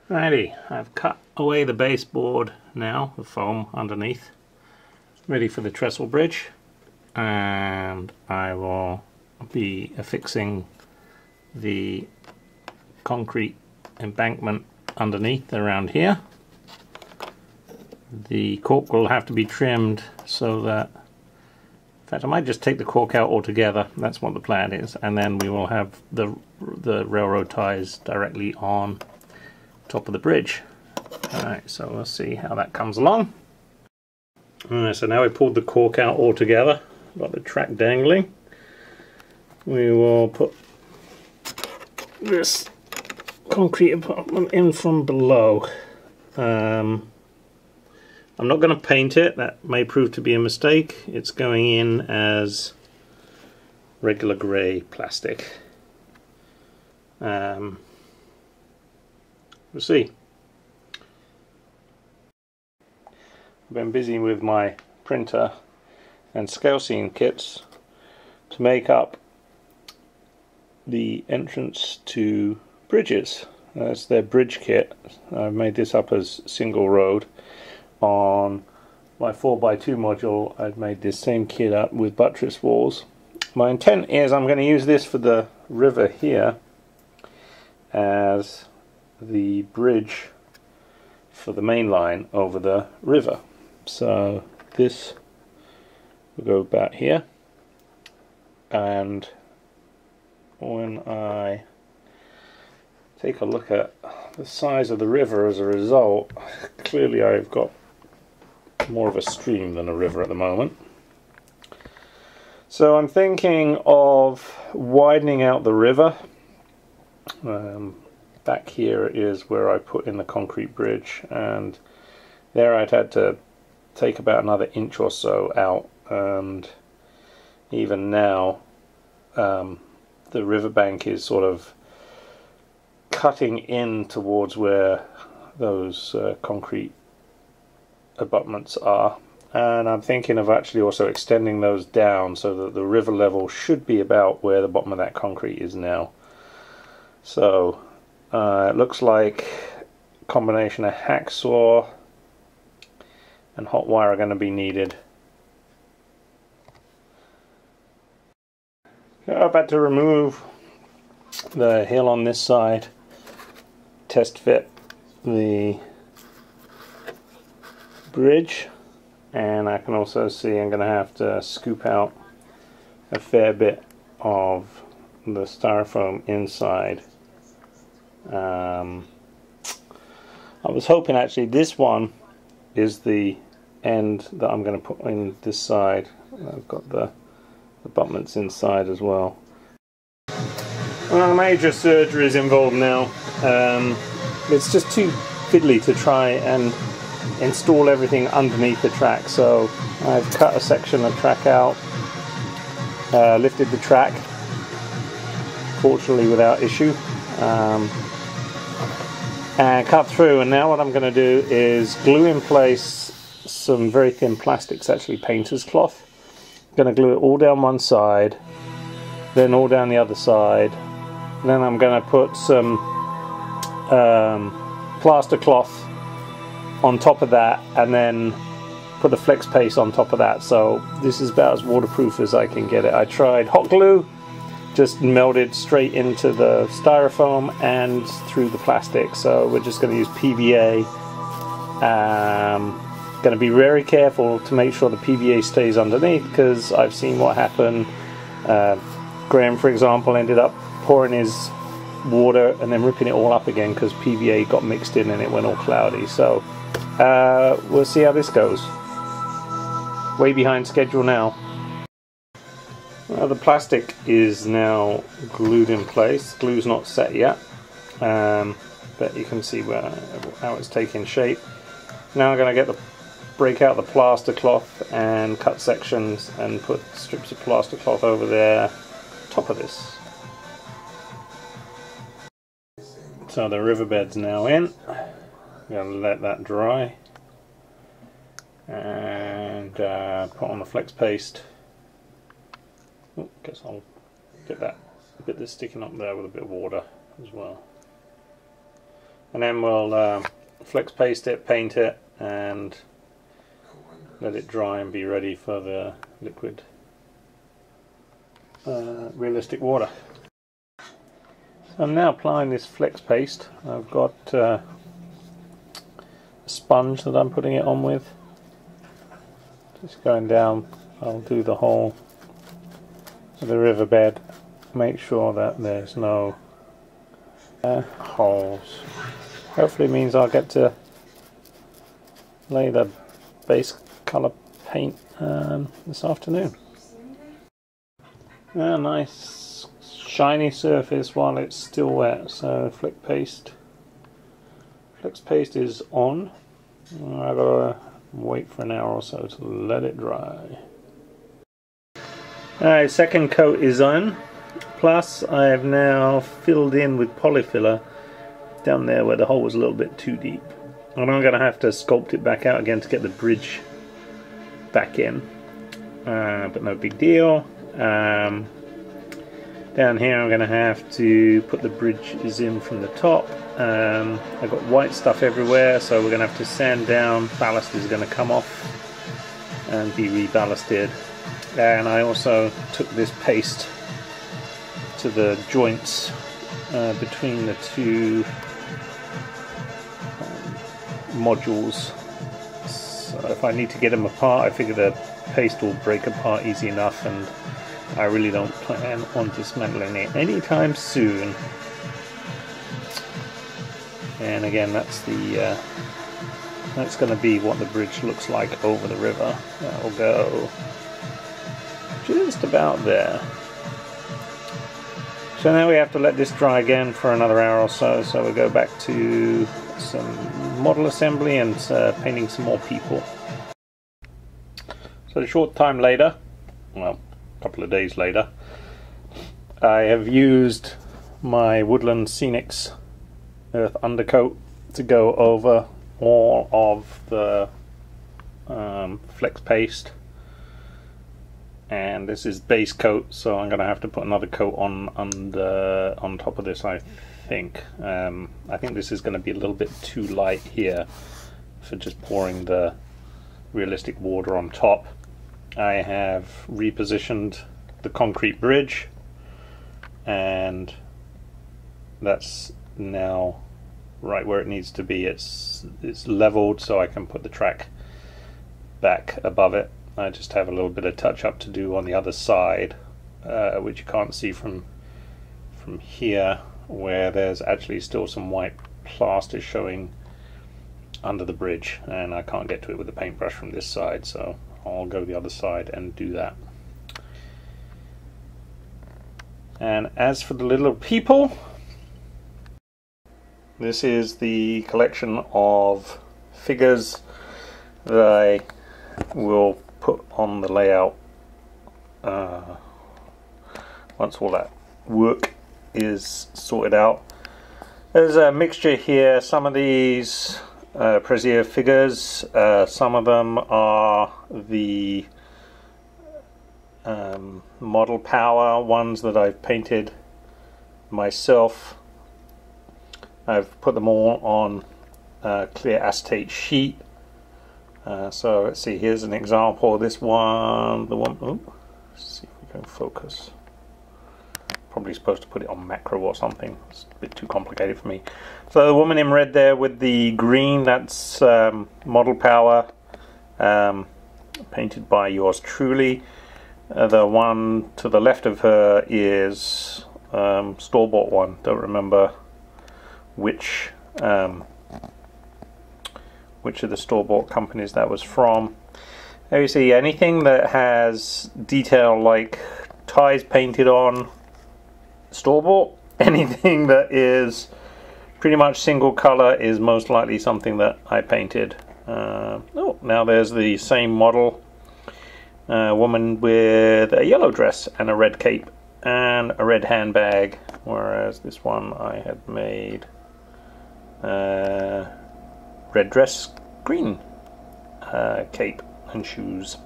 Righty, I've cut away the baseboard now, the foam underneath, ready for the trestle bridge, and I will be affixing the concrete embankment underneath around here. The cork will have to be trimmed so that, in fact I might just take the cork out altogether, that's what the plan is, and then we will have the railroad ties directly on top of the bridge. Alright, so we'll see how that comes along. Alright, so now we pulled the cork out altogether, got the track dangling. We will put this concrete abutment in from below. I'm not going to paint it, that may prove to be a mistake. It's going in as regular grey plastic. We'll see. I've been busy with my printer and scale scene kits to make up the entrance to bridges. That's their bridge kit. I've made this up as single road. On my 4x2 module I've made this same kit up with buttress walls. My intent is I'm going to use this for the river here as the bridge for the main line over the river. So this will go about here, and when I take a look at the size of the river as a result, clearly I've got more of a stream than a river at the moment. So I'm thinking of widening out the river. Back here is where I put in the concrete bridge, and there I'd had to take about another inch or so out, and even now the riverbank is sort of cutting in towards where those concrete abutments are, and I'm thinking of actually also extending those down so that the river level should be about where the bottom of that concrete is now. So it looks like a combination of hacksaw and hot wire are going to be needed. I've had to remove the hill on this side, test fit the bridge, and I can also see I'm going to have to scoop out a fair bit of the styrofoam inside. I was hoping actually this one is the end that I'm going to put in this side. I've got the abutments inside as well. Well, major surgery is involved now. It's just too fiddly to try and install everything underneath the track, so I've cut a section of track out, lifted the track, fortunately without issue, and cut through, and now what I'm going to do is glue in place some very thin plastics, actually painter's cloth. I'm going to glue it all down one side, then all down the other side, and then I'm going to put some plaster cloth on top of that, and then put a flex paste on top of that. So this is about as waterproof as I can get it. I tried hot glue, just melted straight into the styrofoam and through the plastic, so we're just going to use PVA. Going to be very careful to make sure the PVA stays underneath, because I've seen what happened. Graham, for example, ended up pouring his water and then ripping it all up again because PVA got mixed in and it went all cloudy. So we'll see how this goes. Way behind schedule now. The plastic is now glued in place. Glue's not set yet, but you can see how it's taking shape. Now I'm going to break out the plaster cloth and cut sections and put strips of plaster cloth over there, top of this. So the riverbed's now in. I'm going to let that dry and put on the flex paste. Guess I'll get that bit that's sticking up there with a bit of water as well. and then we'll flex paste it, paint it, and let it dry and be ready for the liquid realistic water. So I'm now applying this flex paste. I've got a sponge that I'm putting it on with. Just going down, I'll do the whole of the riverbed, make sure that there's no holes. Hopefully it means I'll get to lay the base colour paint this afternoon. A nice shiny surface while it's still wet, so flex paste is on. I've got to wait for an hour or so to let it dry. Alright, second coat is on, plus I've now filled in with polyfiller down there where the hole was a little bit too deep. And I'm going to have to sculpt it back out again to get the bridge back in, but no big deal. Down here I'm going to have to put the bridges in from the top. I've got white stuff everywhere, so we're going to have to sand down. Ballast is going to come off and be reballasted. And I also took this paste to the joints between the two modules. So if I need to get them apart, I figure the paste will break apart easy enough, and I really don't plan on dismantling it anytime soon. And again, that's the that's going to be what the bridge looks like over the river. That'll go just about there. So now we have to let this dry again for another hour or so. So we'll go back to some model assembly and painting some more people. So a short time later, well, a couple of days later, I have used my Wooland Scenics Earth Undercoat to go over all of the flex paste, and this is base coat, so I'm going to have to put another coat on top of this, I think. I think this is going to be a little bit too light here for just pouring the realistic water on top. I have repositioned the concrete bridge, and that's now right where it needs to be. It's leveled, so I can put the track back above it. I just have a little bit of touch up to do on the other side, which you can't see from here, where there's actually still some white plaster showing under the bridge, and I can't get to it with the paintbrush from this side, so I'll go the other side and do that. And as for the little people, this is the collection of figures that I will put on the layout once all that work is sorted out. There's a mixture here. Some of these Prezio figures, some of them are the model power ones that I've painted myself. I've put them all on clear acetate sheet. So let's see, here's an example. This one, let's see if we can focus. Probably supposed to put it on macro or something. It's a bit too complicated for me. So the woman in red there with the green, that's model power, painted by yours truly. The one to the left of her is store-bought one. Don't remember which of the store-bought companies that was from. There you see, anything that has detail like ties painted on, store-bought. Anything that is pretty much single color is most likely something that I painted. Oh, now there's the same model, woman with a yellow dress and a red cape and a red handbag, whereas this one I had made red dress, green cape and shoes.